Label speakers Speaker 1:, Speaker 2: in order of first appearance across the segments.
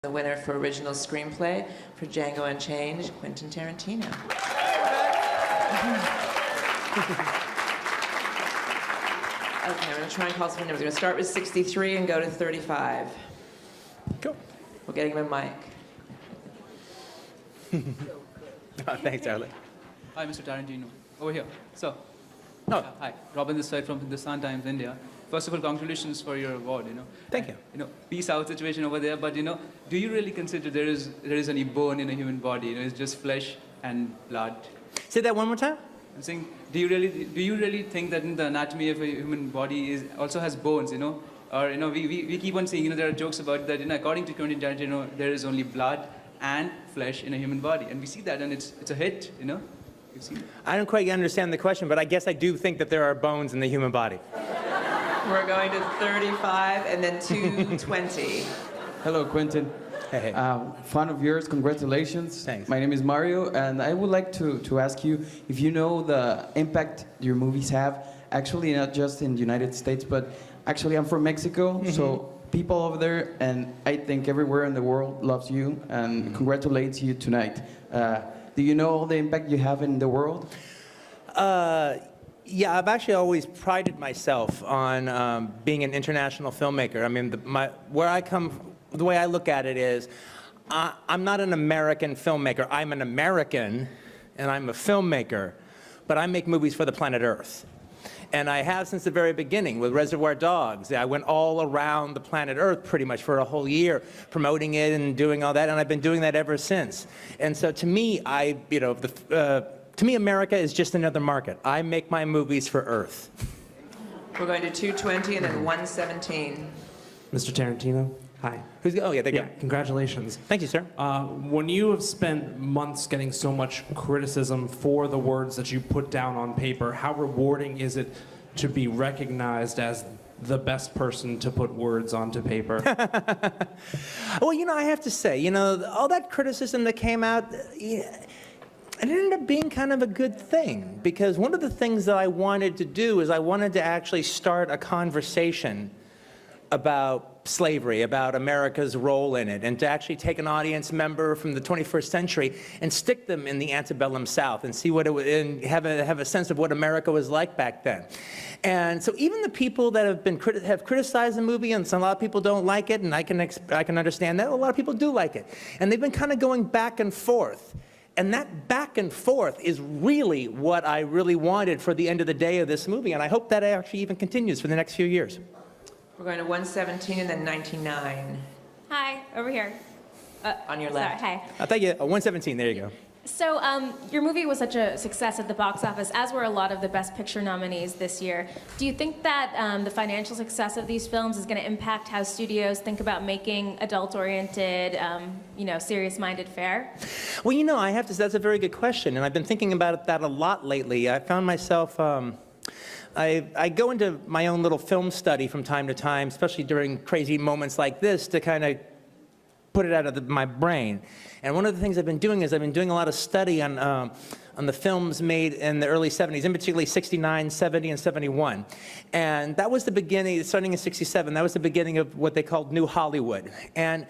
Speaker 1: The winner for original screenplay for Django Unchained, Quentin Tarantino. Okay, I'm going to try and call some numbers. We're going to start with 63 and go to 35.
Speaker 2: Cool.
Speaker 1: We're getting him a mic.
Speaker 2: Thanks, Charlie.
Speaker 3: Hi, Mr. Tarantino. Over here. So,
Speaker 2: Oh.
Speaker 3: hi. Robin this side from the Sun Times, India. First of all, congratulations for your award,
Speaker 2: Thank you.
Speaker 3: Peace out situation over there, but, do you really consider there is any bone in a human body? It's just flesh and blood.
Speaker 2: Say that one more time.
Speaker 3: I'm saying, do you really think that in the anatomy of a human body also has bones, Or, we keep on saying, there are jokes about that, according to Quentin Tarantino, there is only blood and flesh in a human body. And we see that, and it's a hit, You've seen it.
Speaker 2: I don't quite understand the question, but I guess I do think that there are bones in the human body.
Speaker 1: We're going to 35 and then 220.
Speaker 4: Hello, Quentin.
Speaker 2: Hey.
Speaker 4: Fan of yours, congratulations.
Speaker 2: Thanks.
Speaker 4: My name is Mario, and I would like to ask you if you know the impact your movies have, actually not just in the United States, but actually I'm from Mexico, so people over there, and I think everywhere in the world loves you, and congratulates you tonight. Do you know all the impact you have in the world?
Speaker 2: Yeah, I've actually always prided myself on being an international filmmaker. I mean, where I come, the way I look at it is, I'm not an American filmmaker. I'm an American, and I'm a filmmaker, but I make movies for the planet Earth. And I have since the very beginning with Reservoir Dogs. I went all around the planet Earth pretty much for a whole year, promoting it and doing all that, and I've been doing that ever since. And so to me, to me, America is just another market. I make my movies for Earth.
Speaker 1: We're going to 220 and then 117.
Speaker 5: Mr. Tarantino, hi.
Speaker 2: Oh, yeah, there you
Speaker 5: Yeah,
Speaker 2: go.
Speaker 5: congratulations.
Speaker 2: Thank you, sir.
Speaker 5: When you have spent months getting so much criticism for the words that you put down on paper, how rewarding is it to be recognized as the best person to put words onto paper?
Speaker 2: Well, I have to say, all that criticism that came out, it ended up being kind of a good thing, because one of the things that I wanted to do is I wanted to actually start a conversation about slavery, about America's role in it, and to actually take an audience member from the 21st century and stick them in the antebellum South and see what it was, and have a sense of what America was like back then. And so even the people that have criticized the movie, and a lot of people don't like it, and I can understand that, a lot of people do like it, and they've been kind of going back and forth. And that back and forth is really what I really wanted for the end of the day of this movie, and I hope that actually even continues for the next few years.
Speaker 1: We're going to 117 and then 99.
Speaker 6: Hi, over here.
Speaker 1: On your left.
Speaker 6: Sorry, hi.
Speaker 2: I'll tell you, 117, there you go.
Speaker 6: So, your movie was such a success at the box office, as were a lot of the Best Picture nominees this year. Do you think that the financial success of these films is going to impact how studios think about making adult-oriented, serious-minded fare?
Speaker 2: Well, I have to say, that's a very good question, and I've been thinking about that a lot lately. I found myself, I go into my own little film study from time to time, especially during crazy moments like this, to kind of put it out of my brain. And one of the things I've been doing is I've been doing a lot of study on the films made in the early 70s, in particularly 69, 70, and 71. And that was the beginning, starting in 67, that was the beginning of what they called New Hollywood. And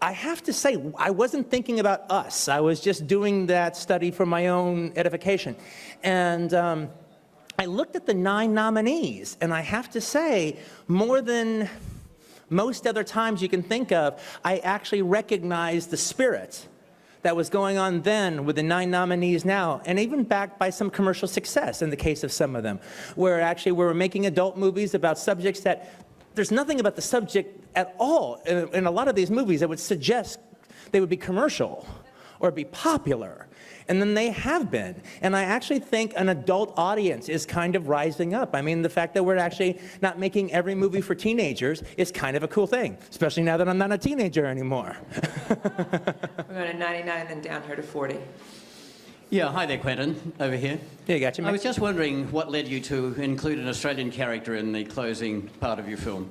Speaker 2: I have to say, I wasn't thinking about us. I was just doing that study for my own edification. And I looked at the 9 nominees, and I have to say, more than most other times you can think of, I actually recognized the spirit that was going on then with the 9 nominees now, and even backed by some commercial success in the case of some of them, where actually we were making adult movies about subjects that there's nothing about the subject at all in a lot of these movies that would suggest they would be commercial or be popular. And then they have been. And I actually think an adult audience is kind of rising up. I mean, the fact that we're actually not making every movie for teenagers is kind of a cool thing, especially now that I'm not a teenager anymore.
Speaker 1: We're going to 99 and then down here to 40.
Speaker 7: Yeah, hi there, Quentin, over here.
Speaker 2: Yeah, you got you,
Speaker 7: I was just wondering what led you to include an Australian character in the closing part of your film.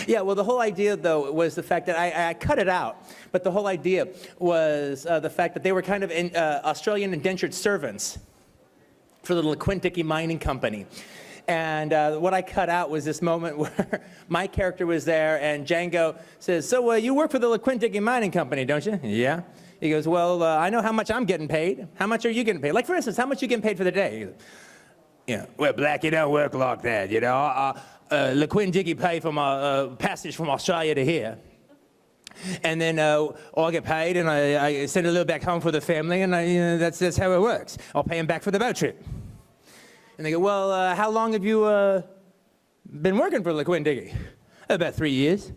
Speaker 2: Yeah, well, the whole idea, though, was the fact that I cut it out, but the whole idea was the fact that they were kind of Australian indentured servants for the Quinticky Mining Company. And what I cut out was this moment where my character was there, and Django says, so you work for the Quentin Mining Company, don't you? Yeah. He goes, well, I know how much I'm getting paid. How much are you getting paid? Like, for instance, how much you getting paid for the day? He goes, yeah, well, Black, you don't work like that, you know. Le Quinn Diggy pay for my passage from Australia to here. And then I get paid, and I send a little back home for the family, and that's how it works. I'll pay him back for the boat trip. And they go, well, how long have you been working for Le Quinn Diggy? About 3 years.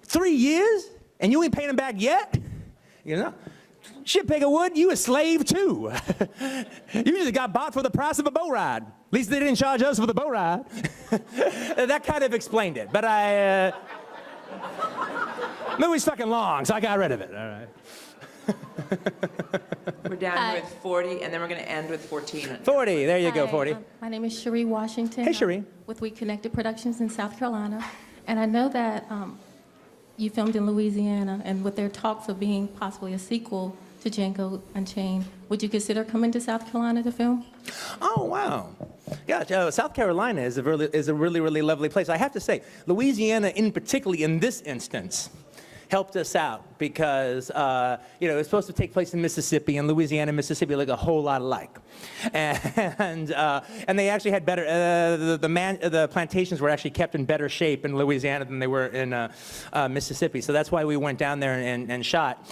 Speaker 2: 3 years? And you ain't paying him back yet? You know? Shitpigger Wood, you a slave too. You just got bought for the price of a boat ride. At least they didn't charge us for the boat ride. That kind of explained it. But movie's fucking long, so I got rid of it. All right.
Speaker 1: We're down with 40, and then we're going to end with 14.
Speaker 2: 40, there you go, 40.
Speaker 8: My name is Cherie Washington.
Speaker 2: Hey, Cherie.
Speaker 8: With We Connected Productions in South Carolina. And I know that you filmed in Louisiana, and with their talks of being possibly a sequel to Django Unchained, would you consider coming to South Carolina to film?
Speaker 2: Oh, wow. Yeah, South Carolina is a really, really lovely place. I have to say, Louisiana, particularly in this instance, helped us out because, it's supposed to take place in Mississippi, and Louisiana and Mississippi look a whole lot alike. And they actually had better, the plantations were actually kept in better shape in Louisiana than they were in Mississippi. So that's why we went down there and shot.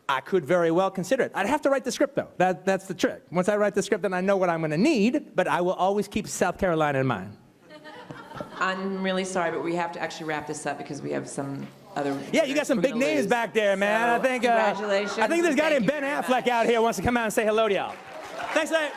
Speaker 2: I could very well consider it. I'd have to write the script, though. That's the trick. Once I write the script, then I know what I'm going to need, but I will always keep South Carolina in mind.
Speaker 1: I'm really sorry, but we have to actually wrap this up because we have some other...
Speaker 2: Yeah, you got some big names back there, man.
Speaker 1: So, congratulations.
Speaker 2: I think this guy named
Speaker 1: Thank you
Speaker 2: Ben
Speaker 1: very
Speaker 2: Affleck
Speaker 1: much.
Speaker 2: out here wants to come out and say hello to y'all. Thanks, Larry.